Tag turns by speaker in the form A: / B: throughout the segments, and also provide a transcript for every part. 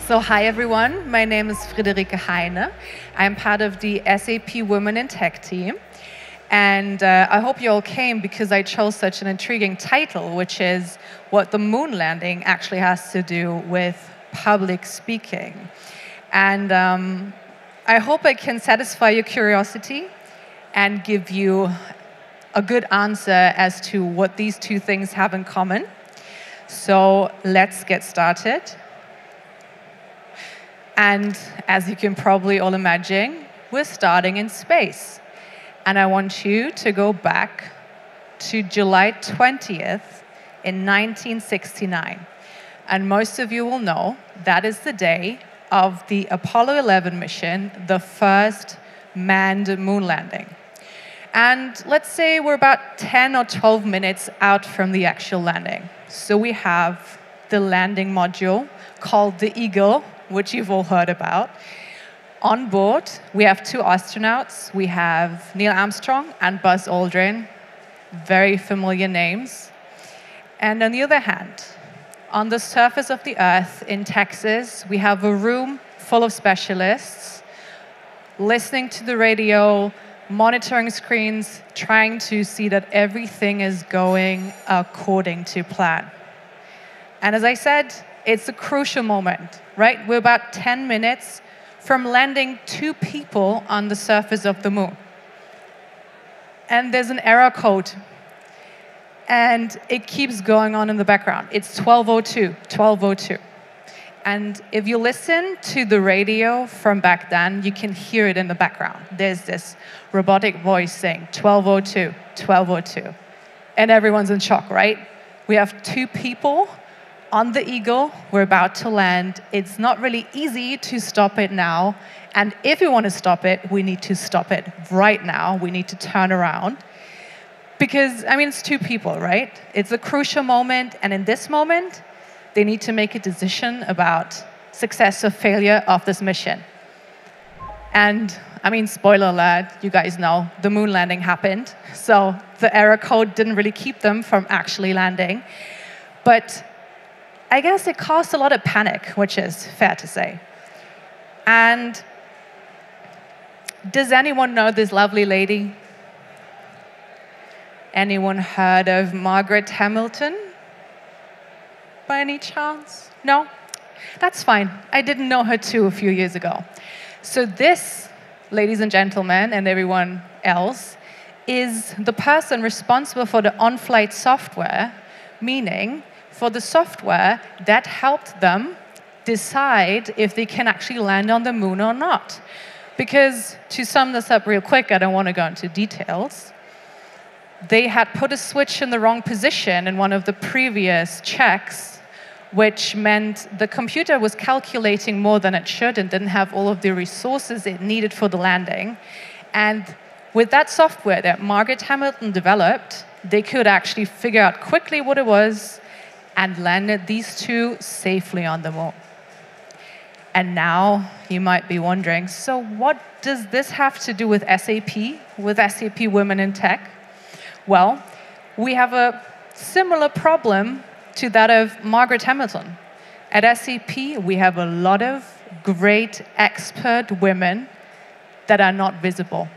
A: So hi everyone, my name is Friederike Heyne. I'm part of the SAP Women in Tech team. And I hope you all came because I chose such an intriguing title, which is what the moon landing actually has to do with public speaking. And I hope I can satisfy your curiosity and give you a good answer as to what these two things have in common. So let's get started. And as you can probably all imagine, we're starting in space. And I want you to go back to July 20th in 1969. And most of you will know that is the day of the Apollo 11 mission, the first manned moon landing. And let's say we're about 10 or 12 minutes out from the actual landing. So we have the landing module called the Eagle, which you've all heard about. On board, we have two astronauts. We have Neil Armstrong and Buzz Aldrin, very familiar names. And on the other hand, on the surface of the Earth in Texas, we have a room full of specialists listening to the radio, monitoring screens, trying to see that everything is going according to plan. And as I said, it's a crucial moment, right? We're about 10 minutes from landing 2 people on the surface of the moon. And there's an error code. And it keeps going on in the background. It's 12:02, 12:02. And if you listen to the radio from back then, you can hear it in the background. There's this robotic voice saying 12:02, 12:02. And everyone's in shock, right? We have 2 people on the Eagle, we're about to land. It's not really easy to stop it now. And if we want to stop it, we need to stop it right now. We need to turn around. Because, I mean, it's 2 people, right? It's a crucial moment. And in this moment, they need to make a decision about success or failure of this mission. And, I mean, spoiler alert, you guys know, the moon landing happened. So the error code didn't really keep them from actually landing. But I guess it caused a lot of panic, which is fair to say. And does anyone know this lovely lady? Anyone heard of Margaret Hamilton? By any chance? No? That's fine. I didn't know her too a few years ago. So this, ladies and gentlemen, and everyone else, is the person responsible for the on-flight software, meaning for the software that helped them decide if they can actually land on the moon or not. Because, to sum this up real quick, I don't want to go into details, they had put a switch in the wrong position in one of the previous checks, which meant the computer was calculating more than it should and didn't have all of the resources it needed for the landing. And with that software that Margaret Hamilton developed, they could actually figure out quickly what it was and landed these 2 safely on the moon. And now you might be wondering, so what does this have to do with SAP Women in Tech? Well, we have a similar problem to that of Margaret Hamilton. At SAP, we have a lot of great expert women that are not visible.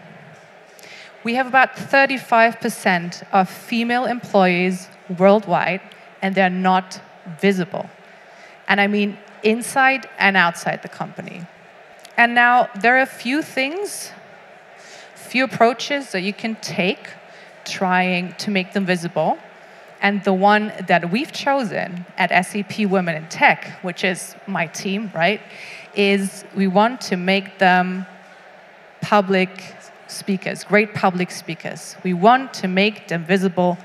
A: We have about 35% of female employees worldwide, and they're not visible. And I mean inside and outside the company. And now there are a few approaches that you can take trying to make them visible. And the one that we've chosen at SAP Women in Tech, which is my team, right, is we want to make them public speakers, great public speakers. We want to make them visible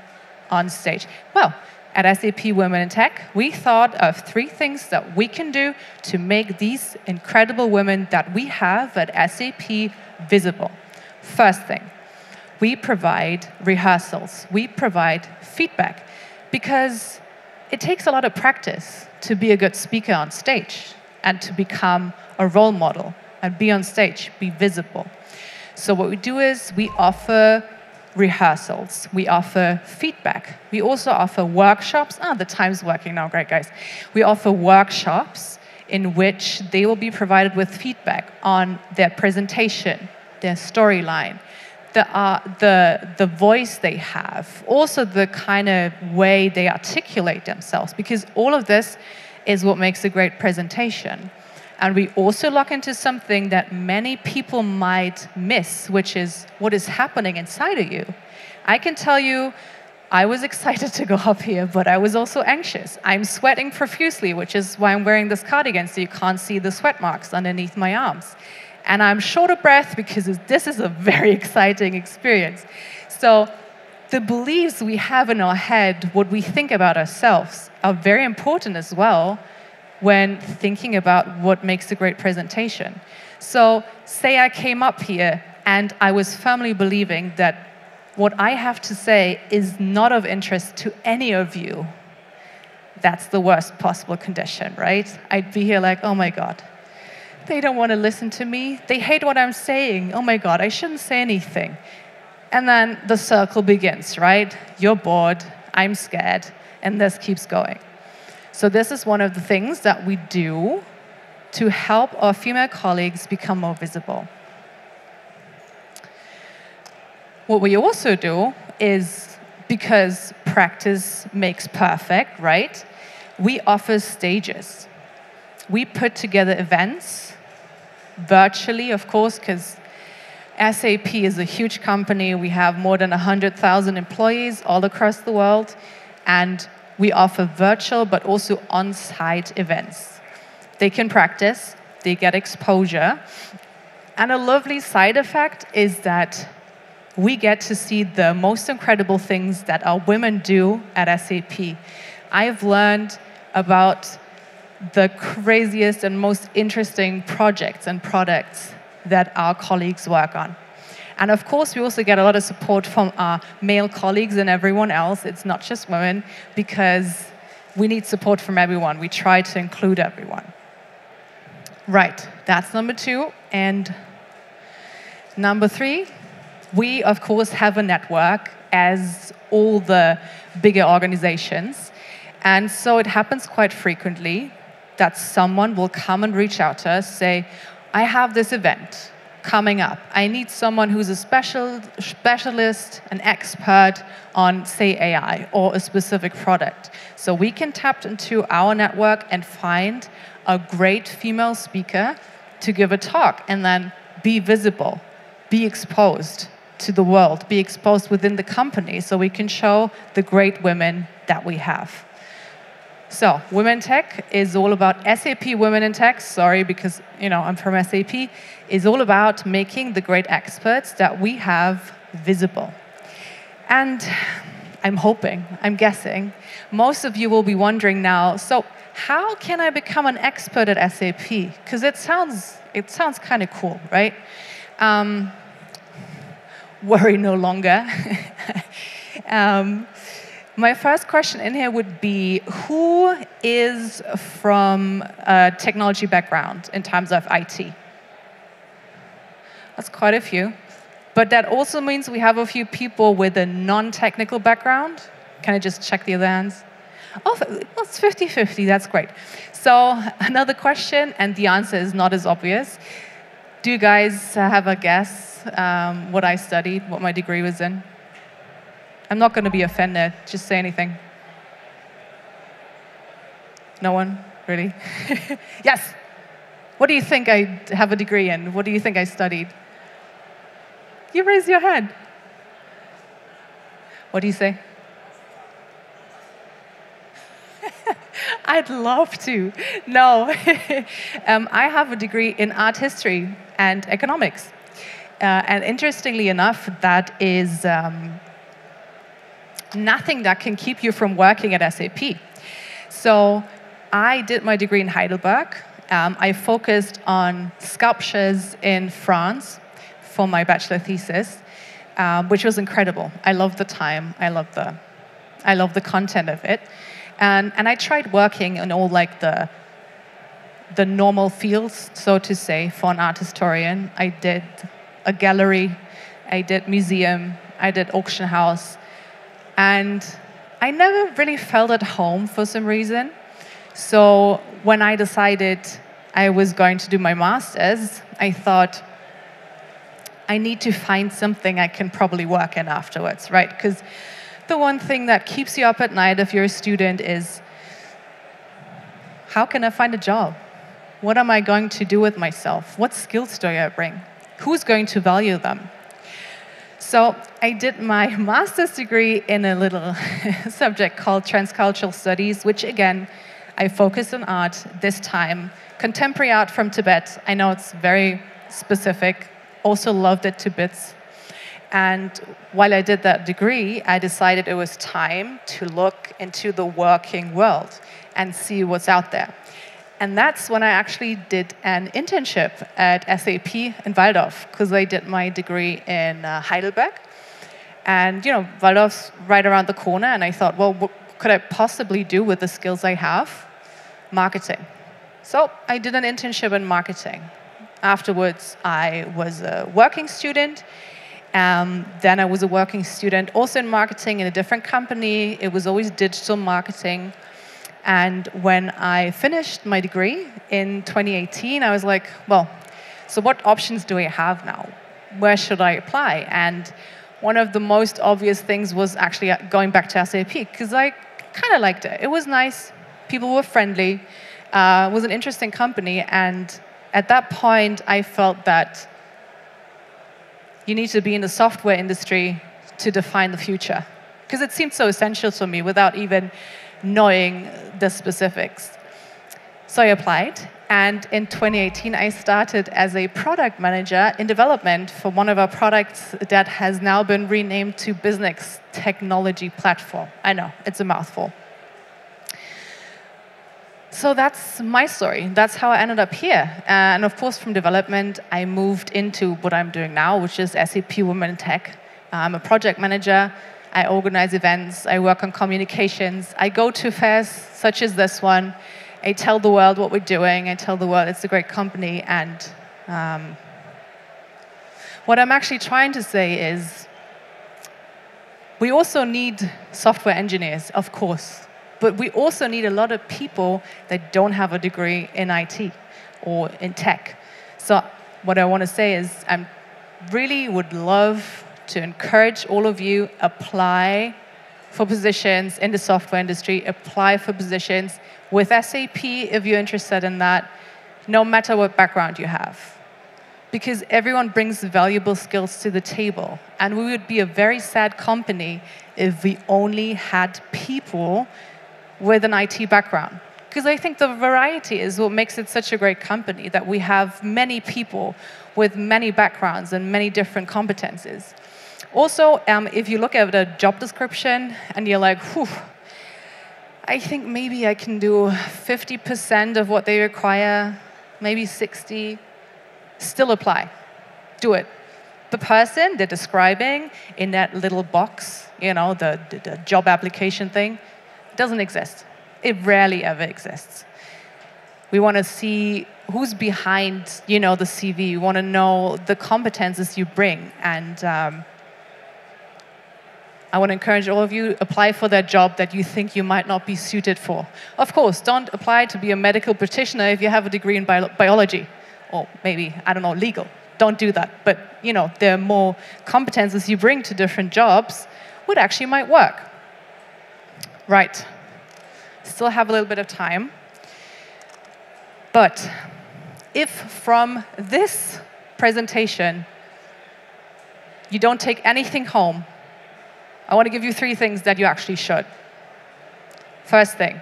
A: on stage. Well, at SAP Women in Tech, we thought of 3 things that we can do to make these incredible women that we have at SAP visible. First thing, we provide rehearsals. We provide feedback because it takes a lot of practice to be a good speaker on stage and to become a role model and be on stage, be visible. So what we do is we offer rehearsals. We offer feedback. We also offer workshops. The time's working now, great guys. We offer workshops in which they will be provided with feedback on their presentation, their storyline, the voice they have, also the kind of way they articulate themselves, because all of this is what makes a great presentation. And we also look into something that many people might miss, which is what is happening inside of you. I can tell you, I was excited to go up here, but I was also anxious. I'm sweating profusely, which is why I'm wearing this cardigan, so you can't see the sweat marks underneath my arms. And I'm short of breath because this is a very exciting experience. So the beliefs we have in our head, what we think about ourselves, are very important as well when thinking about what makes a great presentation. So say I came up here and I was firmly believing that what I have to say is not of interest to any of you. That's the worst possible condition, right? I'd be here like, oh my God, they don't want to listen to me. They hate what I'm saying. Oh my God, I shouldn't say anything. And then the circle begins, right? You're bored, I'm scared, and this keeps going. So this is one of the things that we do to help our female colleagues become more visible. What we also do is, because practice makes perfect, right? We offer stages. We put together events, virtually, of course, because SAP is a huge company. We have more than 100,000 employees all across the world, and we offer virtual but also on-site events. They can practice, they get exposure, and a lovely side effect is that we get to see the most incredible things that our women do at SAP. I've learned about the craziest and most interesting projects and products that our colleagues work on. And of course, we also get a lot of support from our male colleagues and everyone else. It's not just women, because we need support from everyone. We try to include everyone. Right, that's number 2. And number 3, we, of course, have a network, as all the bigger organizations. And so it happens quite frequently that someone will come and reach out to us, say, I have this event coming up. I need someone who's a specialist, an expert on, say, AI or a specific product. So we can tap into our network and find a great female speaker to give a talk, and then be visible, be exposed to the world, be exposed within the company, so we can show the great women that we have. So, Women Tech is all about SAP Women in Tech. Sorry, because I'm from SAP. Is all about making the great experts that we have visible. And I'm guessing, most of you will be wondering now, so how can I become an expert at SAP? Because it sounds kind of cool, right? Worry no longer. My first question in here would be, who is from a technology background in terms of IT? That's quite a few. But that also means we have a few people with a non-technical background. Can I just check the other hands? Oh, it's 50-50, that's great. So another question, and the answer is not as obvious. Do you guys have a guess what I studied, what my degree was in? I'm not going to be offended. Just say anything. No one? Really? Yes. What do you think I have a degree in? What do you think I studied? You raise your hand. What do you say? I'd love to. No. I have a degree in art history and economics. And interestingly enough, that is nothing that can keep you from working at SAP. So I did my degree in Heidelberg. I focused on sculptures in France for my bachelor thesis, which was incredible. I loved the time. I loved the content of it. And I tried working in all like the normal fields, so to say, for an art historian. I did a gallery, I did museum, I did auction house. And I never really felt at home for some reason. So when I decided I was going to do my master's, I thought, I need to find something I can probably work in afterwards, right? Because the one thing that keeps you up at night if you're a student is, how can I find a job? What am I going to do with myself? What skills do I bring? Who's going to value them? So I did my master's degree in a little subject called transcultural studies, which again, I focused on art this time. Contemporary art from Tibet. I know it's very specific. Also loved it to bits. And while I did that degree, I decided it was time to look into the working world and see what's out there. And that's when I actually did an internship at SAP in Waldorf, because I did my degree in Heidelberg. And Waldorf's right around the corner, and I thought, well, what could I possibly do with the skills I have? Marketing. So I did an internship in marketing. Afterwards, I was a working student. Then I was a working student also in marketing in a different company. It was always digital marketing. And when I finished my degree in 2018, I was like, well, so what options do I have now? Where should I apply? And one of the most obvious things was actually going back to SAP, because I kind of liked it. It was nice. People were friendly. It was an interesting company. And at that point, I felt that you need to be in the software industry to define the future, because it seemed so essential to me without even knowing the specifics. So I applied, and in 2018, I started as a product manager in development for one of our products that has now been renamed to Business Technology Platform. I know, it's a mouthful. So that's my story. That's how I ended up here. And of course, from development, I moved into what I'm doing now, which is SAP Women in Tech. I'm a project manager. I organize events. I work on communications. I go to fairs such as this one. I tell the world what we're doing. I tell the world it's a great company. And what I'm actually trying to say is we also need software engineers, of course. But we also need a lot of people that don't have a degree in IT or in tech. So what I want to say is I really would love to encourage all of you, apply for positions in the software industry, apply for positions with SAP if you're interested in that, no matter what background you have. Because everyone brings valuable skills to the table. And we would be a very sad company if we only had people with an IT background. Because I think the variety is what makes it such a great company, that we have many people with many backgrounds and many different competencies. Also, if you look at a job description and you're like, whew, I think maybe I can do 50% of what they require, maybe 60, still apply. Do it. The person they're describing in that little box, the job application thing, doesn't exist. It rarely ever exists. We want to see who's behind, the CV. We want to know the competences you bring. And I want to encourage all of you, apply for that job that you think you might not be suited for. Of course, don't apply to be a medical practitioner if you have a degree in biology, or maybe, legal. Don't do that. But, there are more competences you bring to different jobs what actually might work. Right. Still have a little bit of time. But if from this presentation you don't take anything home, I want to give you 3 things that you actually should. First thing,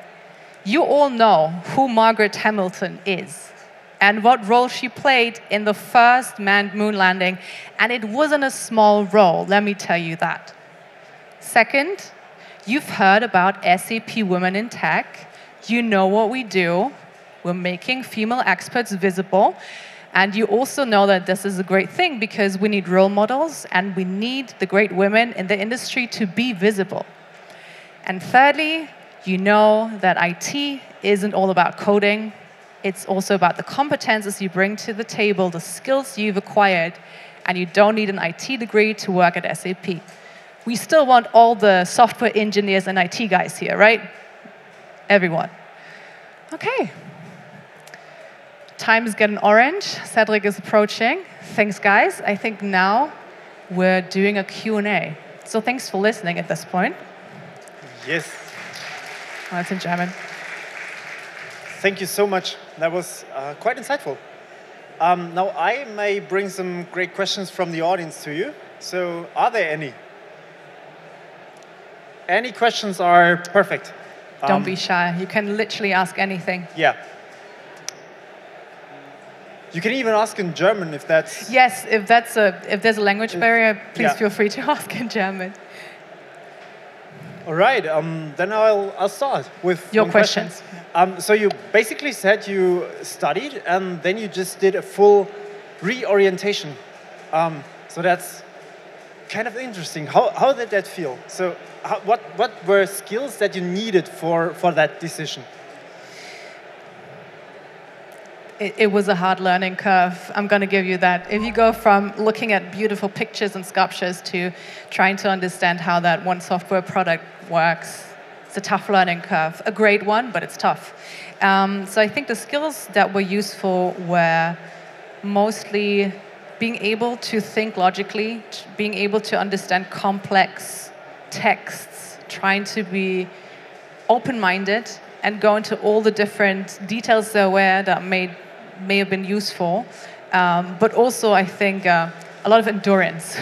A: you all know who Margaret Hamilton is and what role she played in the first manned moon landing, and it wasn't a small role, let me tell you that. Second, you've heard about SAP Women in Tech. You know what we do. We're making female experts visible. And you also know that this is a great thing because we need role models and we need the great women in the industry to be visible. And thirdly, you know that IT isn't all about coding. It's also about the competences you bring to the table, the skills you've acquired, and you don't need an IT degree to work at SAP. We still want all the software engineers and IT guys here, right? Everyone. Okay. Time is getting orange. Cedric is approaching. Thanks, guys. I think now we're doing a Q&A. So thanks for listening at this point.
B: Yes.
A: Oh, it's in German.
B: Thank you so much. That was quite insightful. Now I may bring some great questions from the audience to you. So are there any? Any questions are perfect.
A: Don't be shy. You can literally ask anything.
B: Yeah. You can even ask in German if that's...
A: Yes, if there's a language barrier, please feel free to ask in German.
B: All right, then I'll start with
A: your
B: one
A: questions.
B: Question. So you basically said you studied and then you just did a full reorientation. So that's kind of interesting. How did that feel? So what were skills that you needed for that decision?
A: It was a hard learning curve. I'm going to give you that. If you go from looking at beautiful pictures and sculptures to trying to understand how that one software product works, it's a tough learning curve. A great one, but it's tough. So I think the skills that were useful were mostly being able to think logically, being able to understand complex texts, trying to be open-minded and go into all the different details there were that may have been useful. But also, I think, a lot of endurance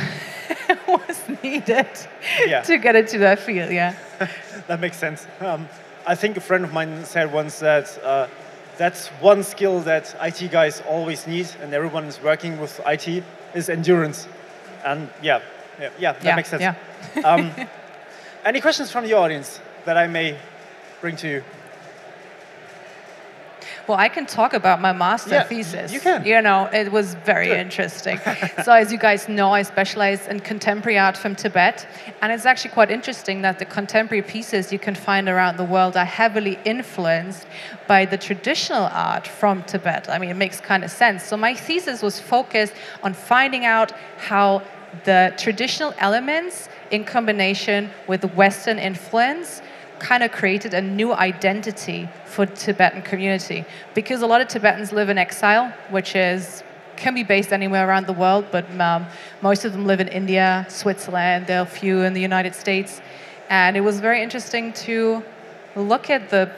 A: was needed to get into that field,
B: That makes sense. I think a friend of mine said once that that's one skill that IT guys always need, and everyone is working with IT, is endurance. And that makes sense. Yeah. Any questions from the audience that I may bring to you?
A: Well, I can talk about my master thesis.
B: You can.
A: You know, it was very interesting. So as you guys know, I specialize in contemporary art from Tibet. And it's actually quite interesting that the contemporary pieces you can find around the world are heavily influenced by the traditional art from Tibet. I mean, it makes kind of sense. So my thesis was focused on finding out how the traditional elements in combination with Western influence kind of created a new identity for the Tibetan community, because a lot of Tibetans live in exile, which can be based anywhere around the world, but most of them live in India, Switzerland, there are a few in the United States, and it was very interesting to look at the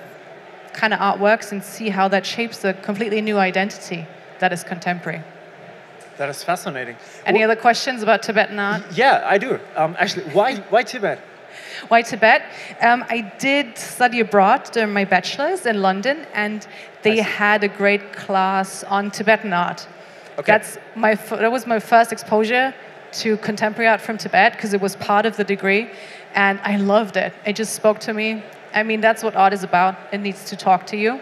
A: kind of artworks and see how that shapes a completely new identity that is contemporary.
B: That is fascinating.
A: Any other questions about Tibetan art?
B: Yeah, I do. Actually, why Tibet?
A: Why Tibet? I did study abroad during my bachelor's in London, and they had a great class on Tibetan art.
B: Okay.
A: That was my first exposure to contemporary art from Tibet, because it was part of the degree, and I loved it. It just spoke to me. I mean, that's what art is about. It needs to talk to you,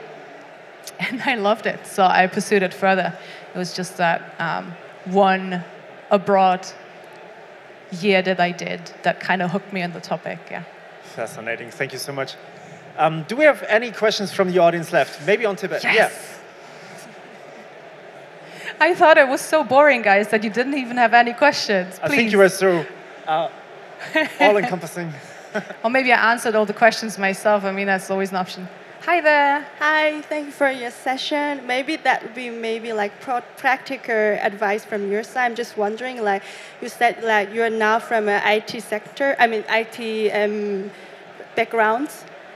A: and I loved it, so I pursued it further. It was just that one abroad year that I did that kind of hooked me on the topic,
B: Fascinating. Thank you so much. Do we have any questions from the audience left? Maybe on Tibet?
A: Yes. I thought it was so boring, guys, that you didn't even have any questions. Please.
B: I think you were so all-encompassing.
A: Or maybe I answered all the questions myself. I mean, that's always an option. Hi there.
C: Hi, thank you for your session. Maybe that would be like practical advice from your side. I'm just wondering, like you said, like you're now from an IT sector, IT background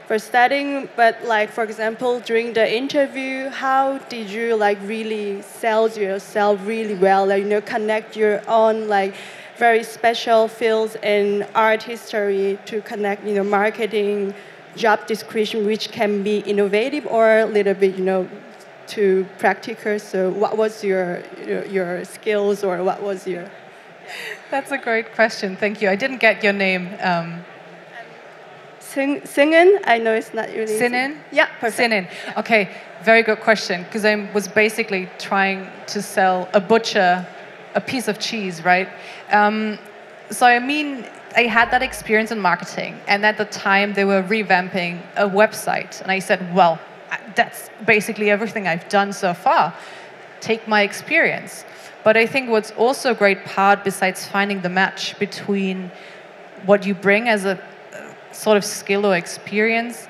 C: for studying, but like, for example, during the interview, how did you like really sell yourself really well, like, connect your own like very special fields in art history to connect, marketing, job description, which can be innovative or a little bit, too practical. So what was your skills, or what was your...
A: That's a great question. Thank you. I didn't get your name.
C: Singen? I know it's not your name.
A: Sinin?
C: Yeah, perfect.
A: Sinin. Okay, very good question, because I was basically trying to sell a butcher a piece of cheese, right? So I mean, I had that experience in marketing, and at the time they were revamping a website, and I said, well, that's basically everything I've done so far. Take my experience. But I think what's also a great part, besides finding the match between what you bring as a sort of skill or experience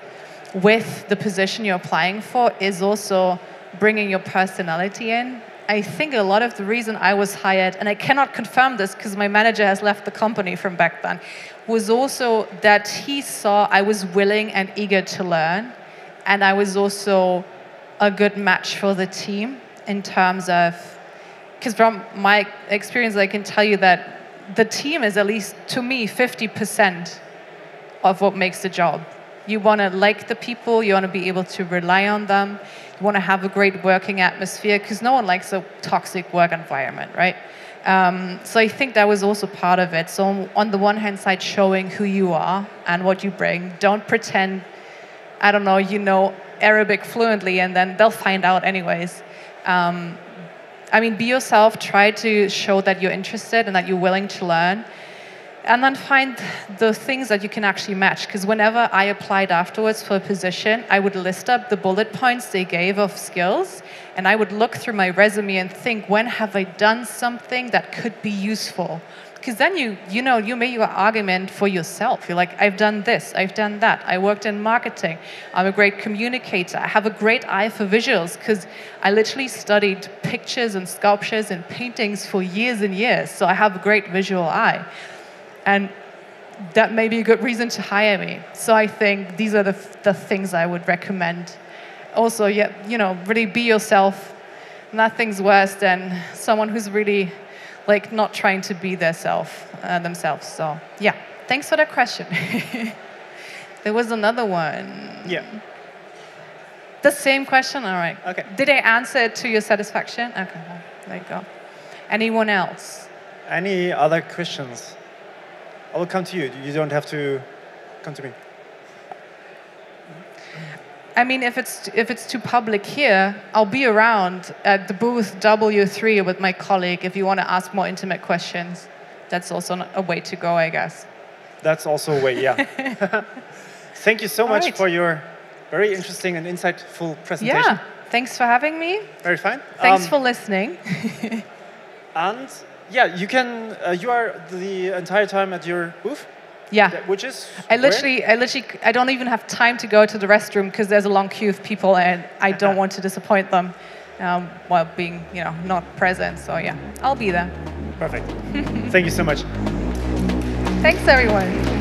A: with the position you're applying for, is also bringing your personality in. I think a lot of the reason I was hired, and I cannot confirm this because my manager has left the company from back then, was also that he saw I was willing and eager to learn, and I was also a good match for the team in terms of, because from my experience, I can tell you that the team is, at least to me, 50% of what makes the job. You want to like the people, you want to be able to rely on them, you want to have a great working atmosphere, because no one likes a toxic work environment, right? So I think that was also part of it. So on the one hand side, showing who you are and what you bring. Don't pretend, I don't know, you know Arabic fluently, and then they'll find out anyways. I mean, be yourself, try to show that you're interested and that you're willing to learn. And then find the things that you can actually match. Because whenever I applied afterwards for a position, I would list up the bullet points they gave of skills, and I would look through my resume and think, when have I done something that could be useful? Because then you make your argument for yourself. You're like, I've done this, I've done that. I worked in marketing. I'm a great communicator. I have a great eye for visuals because I literally studied pictures and sculptures and paintings for years and years. So I have a great visual eye. And that may be a good reason to hire me. So I think these are the things I would recommend. Also, yeah, really be yourself. Nothing's worse than someone who's really like not trying to be themselves. So yeah, thanks for that question. There was another one.
B: Yeah.
A: The same question? All right.
B: Okay.
A: Did I answer it to your satisfaction? Okay, well, there you go. Anyone else?
B: Any other questions? I will come to you. You don't have to come to me.
A: I mean, if it's too public here, I'll be around at the booth W3 with my colleague if you want to ask more intimate questions. That's also a way to go, I guess.
B: That's also a way, yeah. Thank you so much for your very interesting and insightful presentation.
A: Yeah, thanks for having me.
B: Very fine.
A: Thanks for listening.
B: And yeah, you are the entire time at your booth?
A: Yeah.
B: Which is
A: I don't even have time to go to the restroom because there's a long queue of people and I don't want to disappoint them while being, not present. So yeah, I'll be there.
B: Perfect. Thank you so much.
A: Thanks, everyone.